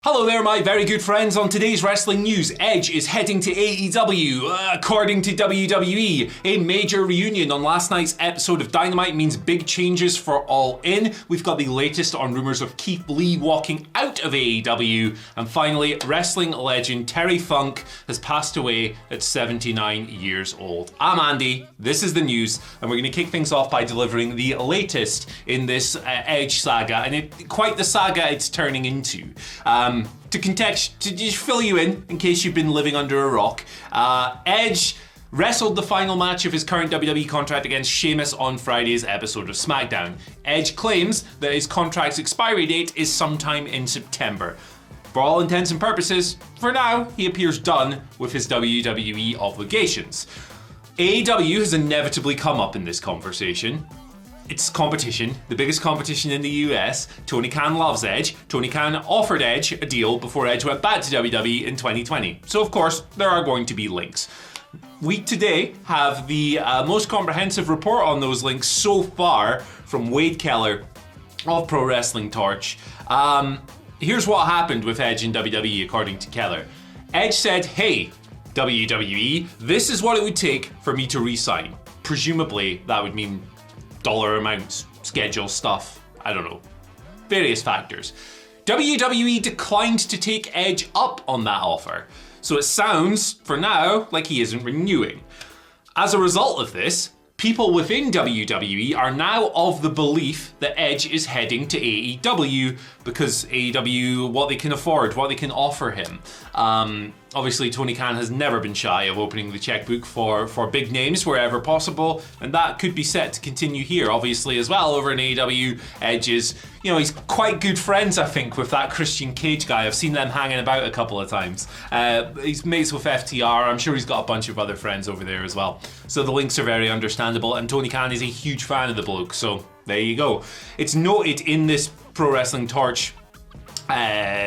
Hello there, my very good friends. On today's wrestling news, Edge is heading to AEW. According to WWE, a major reunion on last night's episode of Dynamite means big changes for All In. We've got the latest on rumours of Keith Lee walking out of AEW. And finally, wrestling legend Terry Funk has passed away at 79 years old. I'm Andy, this is the news, and we're going to kick things off by delivering the latest in this Edge saga, and quite the saga it's turning into. To just fill you in case you've been living under a rock, Edge wrestled the final match of his current WWE contract against Sheamus on Friday's episode of SmackDown. Edge claims that his contract's expiry date is sometime in September. For all intents and purposes, for now, he appears done with his WWE obligations. AEW has inevitably come up in this conversation. It's competition, the biggest competition in the US. Tony Khan loves Edge. Tony Khan offered Edge a deal before Edge went back to WWE in 2020. So of course, there are going to be links. We today have the most comprehensive report on those links so far from Wade Keller of Pro Wrestling Torch. Here's what happened with Edge in WWE according to Keller. Edge said, "Hey, WWE, this is what it would take for me to re-sign." Presumably, that would mean dollar amounts, schedule stuff, I don't know, various factors. WWE declined to take Edge up on that offer, so it sounds, for now, like he isn't renewing. As a result of this, people within WWE are now of the belief that Edge is heading to AEW because AEW, what they can afford, what they can offer him. Obviously, Tony Khan has never been shy of opening the checkbook for big names wherever possible, and that could be set to continue here, obviously, as well, over in AEW. Edge is, he's quite good friends, I think, with that Christian Cage guy. I've seen them hanging about a couple of times. He's mates with FTR. I'm sure he's got a bunch of other friends over there as well. So the links are very understandable, and Tony Khan is a huge fan of the bloke, so there you go. It's noted in this Pro Wrestling Torch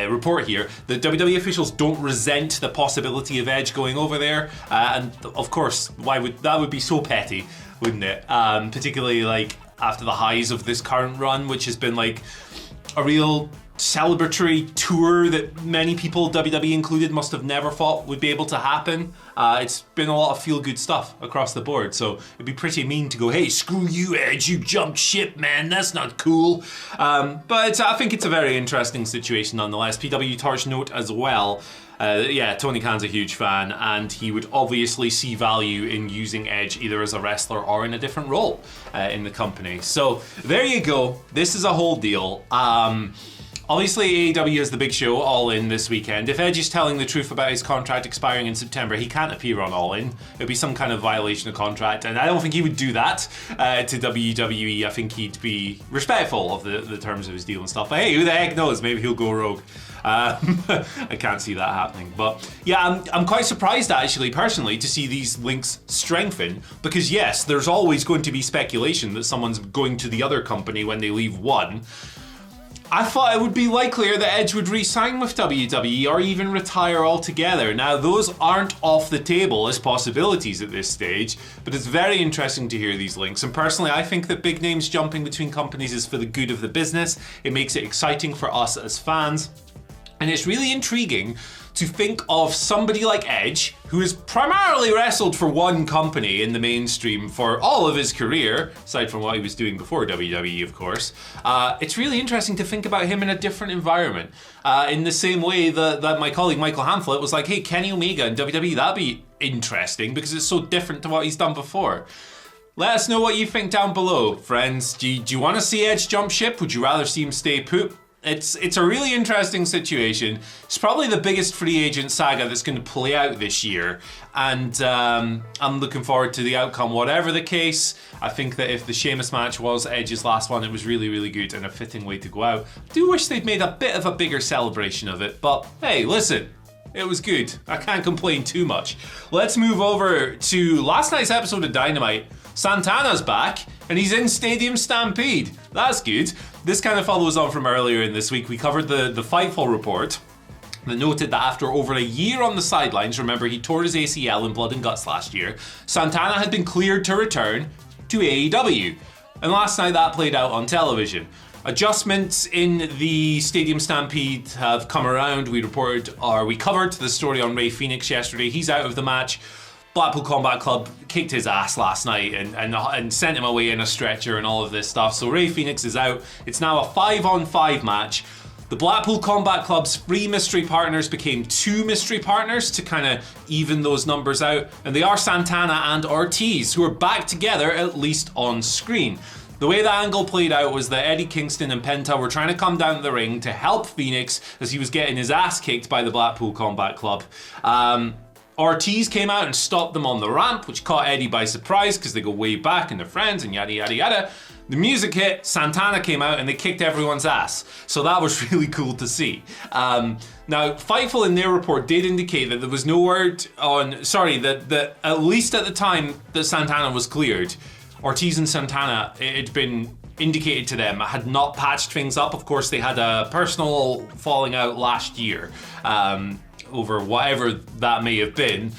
report here that WWE officials don't resent the possibility of Edge going over there, and of course, that would be so petty, wouldn't it? Particularly after the highs of this current run, which has been a real celebratory tour that many people, WWE included, must have never thought would be able to happen. It's been a lot of feel-good stuff across the board, so it'd be pretty mean to go, "Hey, screw you, Edge, you jumped ship, man, that's not cool." But I think it's a very interesting situation nonetheless. PW Torch note as well, Tony Khan's a huge fan, and he would obviously see value in using Edge either as a wrestler or in a different role in the company. So there you go, this is a whole deal. Obviously, AEW has the big show, All In, this weekend. If Edge is telling the truth about his contract expiring in September, he can't appear on All In. It'd be some kind of violation of contract, and I don't think he would do that to WWE. I think he'd be respectful of the terms of his deal and stuff. But hey, who the heck knows? Maybe he'll go rogue. I can't see that happening. But yeah, I'm quite surprised, actually, personally, to see these links strengthen, because yes, there's always going to be speculation that someone's going to the other company when they leave one. I thought it would be likelier that Edge would re-sign with WWE or even retire altogether. Now, those aren't off the table as possibilities at this stage, but it's very interesting to hear these links. And personally, I think that big names jumping between companies is for the good of the business. It makes it exciting for us as fans. And it's really intriguing to think of somebody like Edge, who has primarily wrestled for one company in the mainstream for all of his career, aside from what he was doing before WWE, of course. It's really interesting to think about him in a different environment. In the same way that my colleague Michael Hamflett was like, "Hey, Kenny Omega in WWE, that'd be interesting because it's so different to what he's done before." Let us know what you think down below, friends. Do you want to see Edge jump ship? Would you rather see him stay put? It's a really interesting situation. It's probably the biggest free agent saga that's going to play out this year, and I'm looking forward to the outcome. Whatever the case, I think that if the Sheamus match was Edge's last one, it was really, really good and a fitting way to go out. I do wish they'd made a bit of a bigger celebration of it, but hey, listen. It was good. I can't complain too much. Let's move over to last night's episode of Dynamite. Santana's back, and he's in Stadium Stampede. That's good. This kind of follows on from earlier in this week. We covered the Fightful report that noted that after over a year on the sidelines, remember he tore his ACL in Blood and Guts last year, Santana had been cleared to return to AEW. And last night that played out on television. adjustments in the Stadium Stampede have come around. We covered the story on Rey Fenix yesterday. He's out of the match. Blackpool Combat Club kicked his ass last night and sent him away in a stretcher and all of this stuff. So Rey Fenix is out. It's now a 5-on-5 match. The Blackpool Combat Club's 3 mystery partners became 2 mystery partners to kind of even those numbers out. And they are Santana and Ortiz, who are back together, at least on screen. The way the angle played out was that Eddie Kingston and Penta were trying to come down the ring to help Phoenix as he was getting his ass kicked by the Blackpool Combat Club. Ortiz came out and stopped them on the ramp, which caught Eddie by surprise because they go way back and they're friends and yada yada yada. The music hit, Santana came out and they kicked everyone's ass. So that was really cool to see. Now, Fightful in their report did indicate that there was no word on, that at least at the time that Santana was cleared, Ortiz and Santana, it had been indicated to them, had not patched things up. Of course, they had a personal falling out last year over whatever that may have been.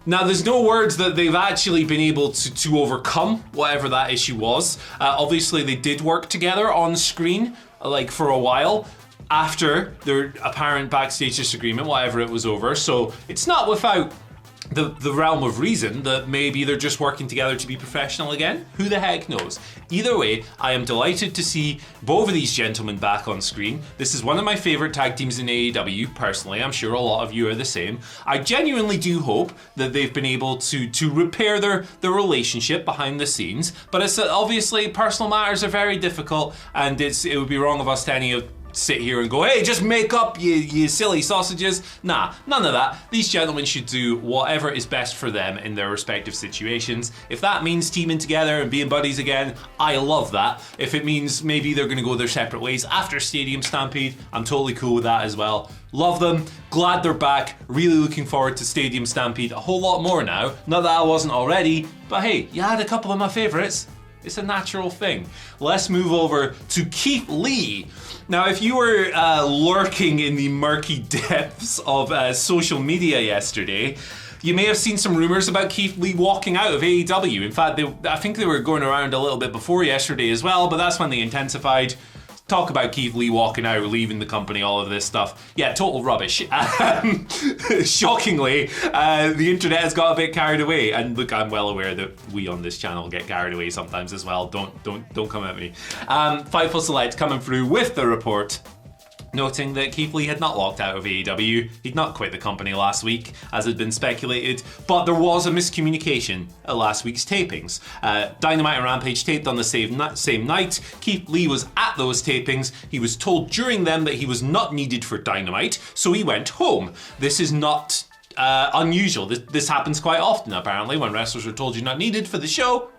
Now, there's no words that they've actually been able to overcome whatever that issue was. Obviously, they did work together on screen, like for a while, after their apparent backstage disagreement, whatever it was over. So it's not without the realm of reason that maybe they're just working together to be professional again. Who the heck knows? Either way, I am delighted to see both of these gentlemen back on screen. This is one of my favorite tag teams in AEW, personally. I'm sure a lot of you are the same. I genuinely do hope that they've been able to repair their relationship behind the scenes, but it's obviously personal matters are very difficult, and it would be wrong of us to sit here and go, hey, just make up, you silly sausages. Nah, none of that. These gentlemen should do whatever is best for them in their respective situations. If that means teaming together and being buddies again, I love that. If it means maybe they're going to go their separate ways after Stadium Stampede, I'm totally cool with that as well. Love them. Glad they're back. Really looking forward to Stadium Stampede a whole lot more now. Not that I wasn't already, but hey, you had a couple of my favorites. It's a natural thing. Let's move over to Keith Lee. Now, if you were lurking in the murky depths of social media yesterday, you may have seen some rumors about Keith Lee walking out of AEW. In fact, I think they were going around a little bit before yesterday as well, but that's when they intensified. Talk about Keith Lee walking out, leaving the company, all of this stuff. Yeah, total rubbish. Shockingly, the internet has got a bit carried away. And look, I'm well aware that we on this channel get carried away sometimes as well. Don't come at me. Fightful Select coming through with the report, noting that Keith Lee had not walked out of AEW. He'd not quit the company last week, as had been speculated, but there was a miscommunication at last week's tapings. Dynamite and Rampage taped on the same night. Keith Lee was at those tapings. He was told during them that he was not needed for Dynamite, so he went home. This is not unusual. This happens quite often, apparently, when wrestlers are told you're not needed for the show.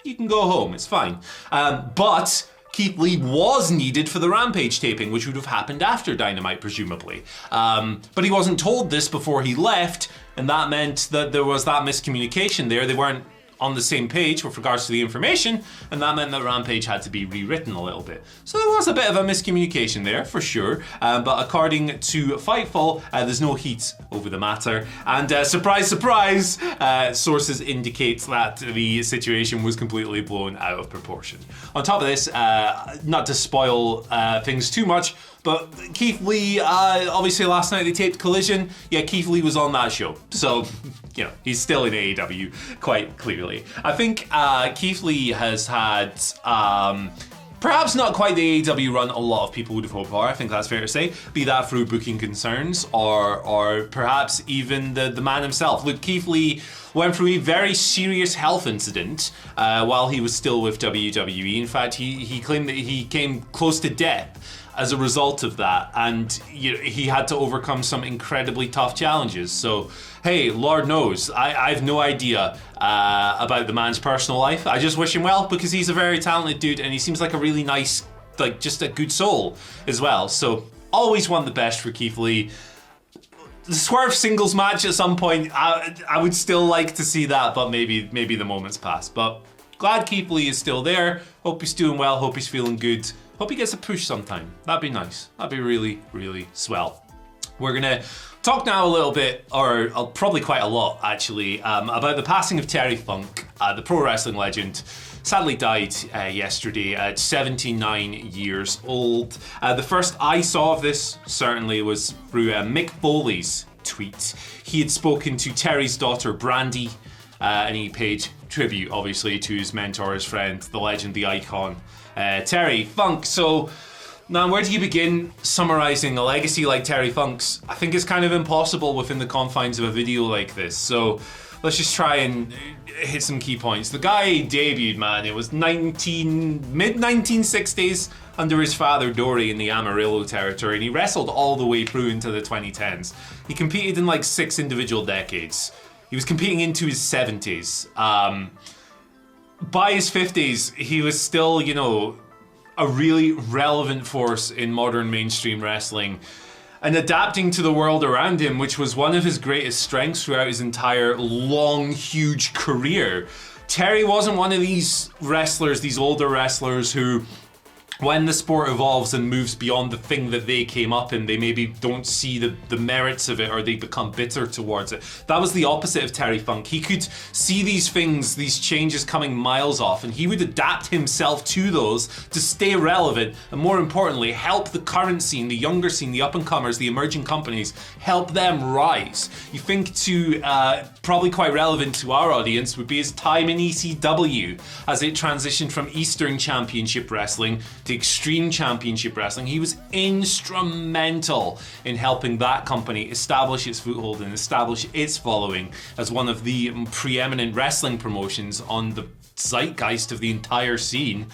You can go home, it's fine. But Keith Lee was needed for the Rampage taping, which would have happened after Dynamite, presumably. But he wasn't told this before he left, and that meant that there was that miscommunication there. They weren't on the same page with regards to the information, and that meant that Rampage had to be rewritten a little bit. So there was a bit of a miscommunication there, for sure, but according to Fightful, there's no heat over the matter, and surprise, surprise, sources indicate that the situation was completely blown out of proportion. On top of this, not to spoil things too much, but Keith Lee, obviously last night they taped Collision. Yeah, Keith Lee was on that show. So, he's still in AEW, quite clearly. I think Keith Lee has had perhaps not quite the AEW run a lot of people would have hoped for. I think that's fair to say. Be that through booking concerns or perhaps even the man himself. Look, Keith Lee went through a very serious health incident while he was still with WWE. In fact, he claimed that he came close to death as a result of that, and he had to overcome some incredibly tough challenges. So, hey, Lord knows, I have no idea about the man's personal life. I just wish him well, because he's a very talented dude, and he seems like a really nice, just a good soul as well. So, always want the best for Keith Lee. The Swerve singles match at some point, I would still like to see that, but maybe the moment's passed. But glad Keith Lee is still there. Hope he's doing well, hope he's feeling good. Hope he gets a push sometime. That'd be nice. That'd be really, really swell. We're gonna talk now a little bit, or probably quite a lot actually, about the passing of Terry Funk, the pro wrestling legend. sadly died yesterday at 79 years old. The first I saw of this certainly was through Mick Foley's tweet. He had spoken to Terry's daughter Brandy, and he paid tribute obviously to his mentor, his friend, the legend, the icon, Terry Funk. So now, where do you begin summarising a legacy like Terry Funk's? I think it's kind of impossible within the confines of a video like this. So let's just try and hit some key points. The guy debuted, man, it was mid-1960s under his father Dory in the Amarillo territory, and he wrestled all the way through into the 2010s. He competed in like 6 individual decades. He was competing into his 70s. By his 50s, he was still, you know, a really relevant force in modern mainstream wrestling and adapting to the world around him, which was one of his greatest strengths throughout his entire long, huge career. Terry wasn't one of these wrestlers, these older wrestlers who, when the sport evolves and moves beyond the thing that they came up in, they maybe don't see the merits of it, or they become bitter towards it. That was the opposite of Terry Funk. He could see these things, these changes coming miles off, and he would adapt himself to those to stay relevant, and more importantly, help the current scene, the younger scene, the up-and-comers, the emerging companies, help them rise. You think to, probably quite relevant to our audience, would be his time in ECW as it transitioned from Eastern Championship Wrestling to Extreme Championship Wrestling. He was instrumental in helping that company establish its foothold and establish its following as one of the preeminent wrestling promotions on the zeitgeist of the entire scene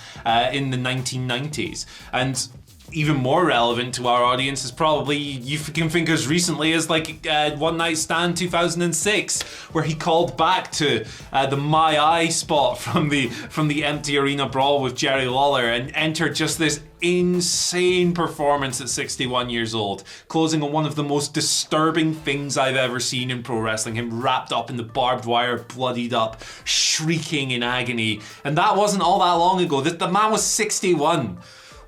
in the 1990s. And even more relevant to our audience is probably, you can think as recently as like One Night Stand 2006, where he called back to the My Eye spot from the empty arena brawl with Jerry Lawler and entered just this insane performance at 61 years old, closing on one of the most disturbing things I've ever seen in pro wrestling, him wrapped up in the barbed wire, bloodied up, shrieking in agony. And that wasn't all that long ago. The man was 61.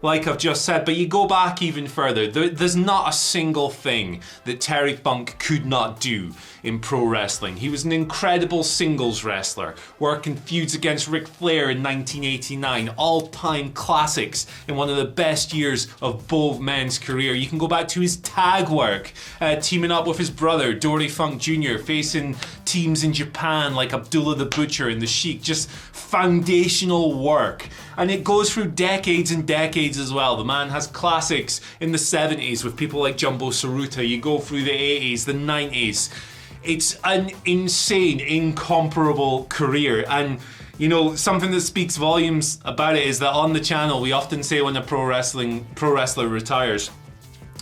Like I've just said, but you go back even further, there's not a single thing that Terry Funk could not do in pro wrestling. He was an incredible singles wrestler, working feuds against Ric Flair in 1989, all-time classics in one of the best years of both men's career. You can go back to his tag work, teaming up with his brother, Dory Funk Jr., facing teams in Japan like Abdullah the Butcher and the Sheik, just foundational work. And it goes through decades and decades as well. The man has classics in the 70s with people like Jumbo Saruta. You go through the 80s, the 90s. It's an insane, incomparable career. And, you know, something that speaks volumes about it is that on the channel, we often say when a pro wrestler retires,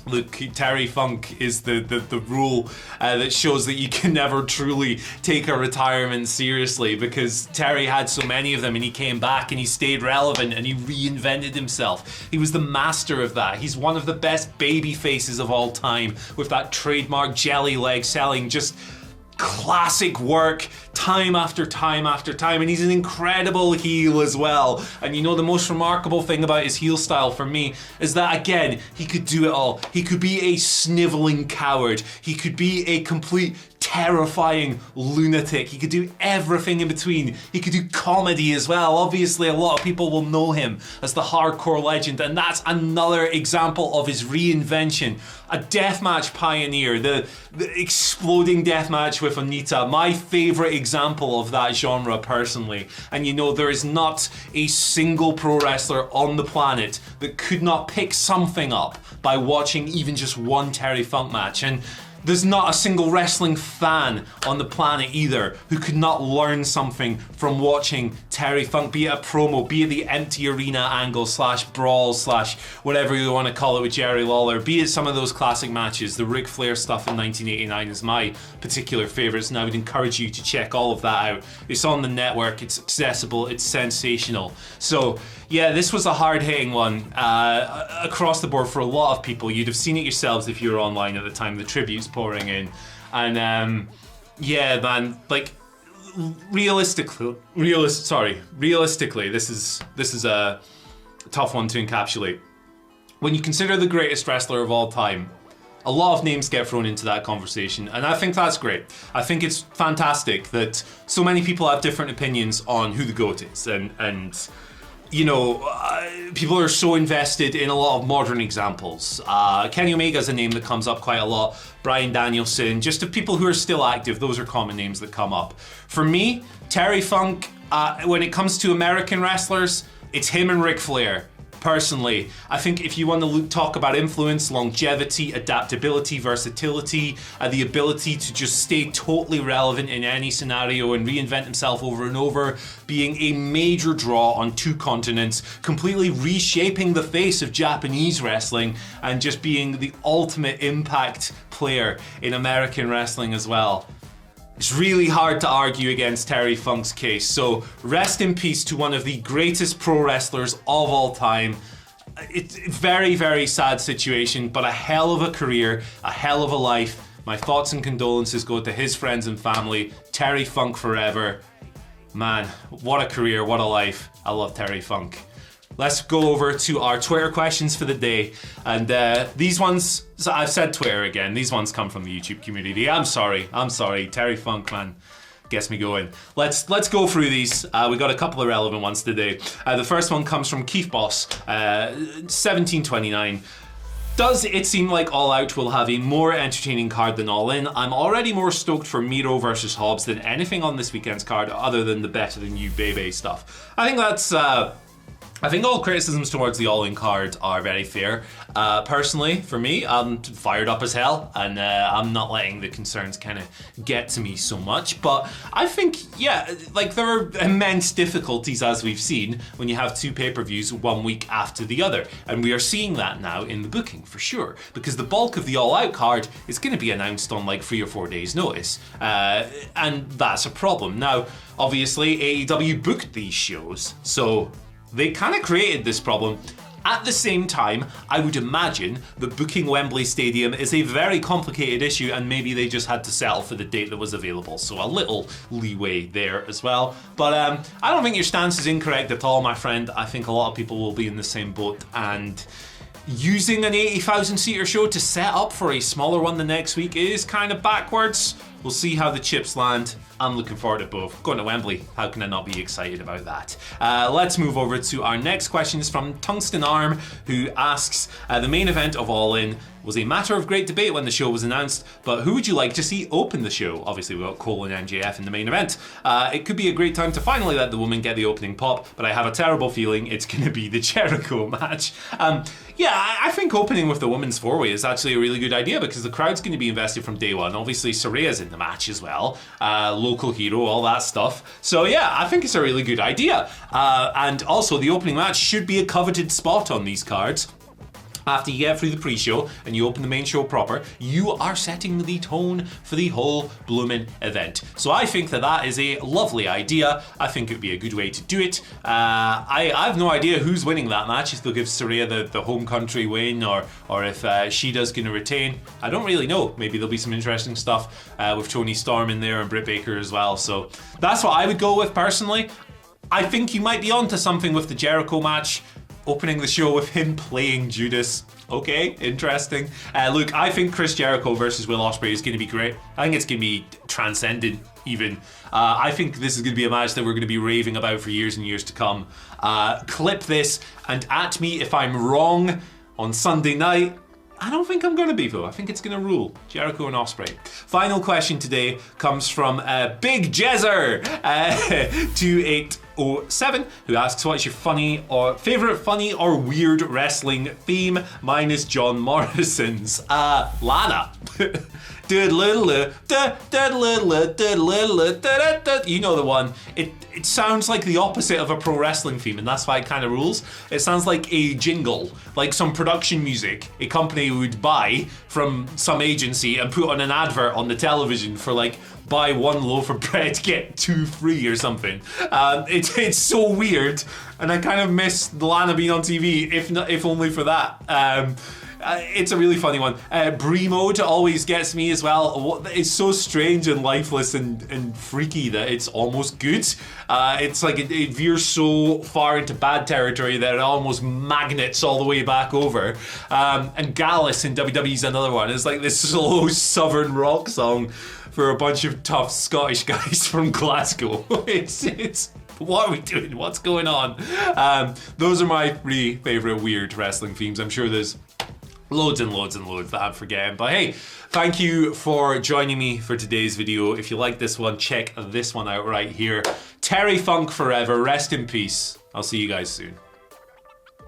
look, Terry Funk is the rule that shows that you can never truly take a retirement seriously, because Terry had so many of them and he came back and he stayed relevant and he reinvented himself. He was the master of that. He's one of the best baby faces of all time with that trademark jelly leg selling just classic work time after time after time, and he's an incredible heel as well. And you know, the most remarkable thing about his heel style for me is that, again, he could do it all. He could be a sniveling coward, he could be a complete terrifying lunatic, he could do everything in between. He could do comedy as well. Obviously, a lot of people will know him as the hardcore legend, and that's another example of his reinvention. A deathmatch pioneer, the exploding deathmatch with Onita, my favorite example of that genre personally. And you know, there is not a single pro wrestler on the planet that could not pick something up by watching even just one Terry Funk match. And there's not a single wrestling fan on the planet either who could not learn something from watching Terry Funk, be it a promo, be it the empty arena angle / brawl / whatever you want to call it with Jerry Lawler, be it some of those classic matches. The Ric Flair stuff in 1989 is my particular favourites, and I would encourage you to check all of that out. It's on the network, it's accessible, it's sensational. So yeah, this was a hard-hitting one across the board for a lot of people. You'd have seen it yourselves if you were online at the time, the tributes pouring in. And yeah, man, like realistically, this is a tough one to encapsulate. When you consider the greatest wrestler of all time, A lot of names get thrown into that conversation, and I think that's great. I think it's fantastic that so many people have different opinions on who the GOAT is, and you know, people are so invested in a lot of modern examples. Kenny Omega's a name that comes up quite a lot. Bryan Danielson, just the people who are still active, those are common names that come up. For me, Terry Funk, when it comes to American wrestlers, it's him and Ric Flair. Personally, I think if you want to talk about influence, longevity, adaptability, versatility, the ability to just stay totally relevant in any scenario and reinvent himself over and over, being a major draw on 2 continents, completely reshaping the face of Japanese wrestling, and just being the ultimate impact player in American wrestling as well. It's really hard to argue against Terry Funk's case, so rest in peace to one of the greatest pro wrestlers of all time. It's a very, very sad situation, but a hell of a career, a hell of a life. My thoughts and condolences go to his friends and family. Terry Funk forever. Man, what a career, what a life. I love Terry Funk. Let's go over to our Twitter questions for the day. And these ones, so I've said Twitter again, these ones come from the YouTube community. I'm sorry. Terry Funk, man, gets me going. Let's go through these. We got a couple of relevant ones today. The first one comes from Keith Boss, 1729. Does it seem like All Out will have a more entertaining card than All In? I'm already more stoked for Miro versus Hobbs than anything on this weekend's card other than the Better Than You Bebe stuff. I think that's... I think all criticisms towards the All-In card are very fair. Personally, for me, I'm fired up as hell, and I'm not letting the concerns kind of get to me so much. But I think, yeah, like there are immense difficulties, as we've seen, when you have 2 pay-per-views 1 week after the other. And we are seeing that now in the booking, for sure. Because the bulk of the All-Out card is going to be announced on like 3 or 4 days' notice. And that's a problem. Now, obviously, AEW booked these shows, so... they kind of created this problem. At the same time, I would imagine that booking Wembley Stadium is a very complicated issue, and maybe they just had to settle for the date that was available. So a little leeway there as well. But I don't think your stance is incorrect at all, my friend. I think a lot of people will be in the same boat, and using an 80,000 seater show to set up for a smaller one the next week is kind of backwards. We'll see how the chips land. I'm looking forward to both. Going to Wembley, how can I not be excited about that? Let's move over to our next questions from Tungsten Arm, who asks, the main event of All In was a matter of great debate when the show was announced, but who would you like to see open the show? Obviously we've got Cole and MJF in the main event. It could be a great time to finally let the woman get the opening pop, but I have a terrible feeling it's going to be the Jericho match. Yeah, I think opening with the women's 4-way is actually a really good idea because the crowd's going to be invested from day one. Obviously Soraya's in the match as well, local hero, all that stuff. So yeah, I think it's a really good idea. And also the opening match should be a coveted spot on these cards. After you get through the pre-show and you open the main show proper, you are setting the tone for the whole blooming event. So I think that is a lovely idea. I think it would be a good way to do it. I have no idea who's winning that match, if they'll give Saraya the home country win or if Shida's going to retain. I don't really know. Maybe there'll be some interesting stuff with Toni Storm in there and Britt Baker as well. So that's what I would go with personally. I think you might be onto something with the Jericho match. Opening the show with him playing Judas. Okay, interesting. Look, I think Chris Jericho versus Will Ospreay is going to be great. I think it's going to be transcendent, even. I think this is going to be a match that we're going to be raving about for years and years to come. Clip this and at me if I'm wrong on Sunday night. I don't think I'm going to be, though. I think it's going to rule. Jericho and Ospreay. Final question today comes from Big Jezzer 2807, who asks, what's your favourite funny or weird wrestling theme? Mine is John Morrison's. Lana. You know the one. It sounds like the opposite of a pro wrestling theme, and that's why it kind of rules. It sounds like a jingle, like some production music a company would buy from some agency and put on an advert on the television for like, buy 1 loaf of bread, get 2 free or something. It's so weird, and I kind of miss Lana being on TV, if only for that. It's a really funny one. Brie mode always gets me as well. It's so strange and lifeless and freaky that it's almost good. It's like it veers so far into bad territory that it almost magnets all the way back over. And Gallus in WWE is another one. It's like this slow southern rock song for a bunch of tough Scottish guys from Glasgow. It's what are we doing? What's going on? Those are my 3 favourite weird wrestling themes. I'm sure there's loads and loads and loads that I'm forgetting. But hey, thank you for joining me for today's video. If you like this one, check this one out right here. Terry Funk forever. Rest in peace. I'll see you guys soon.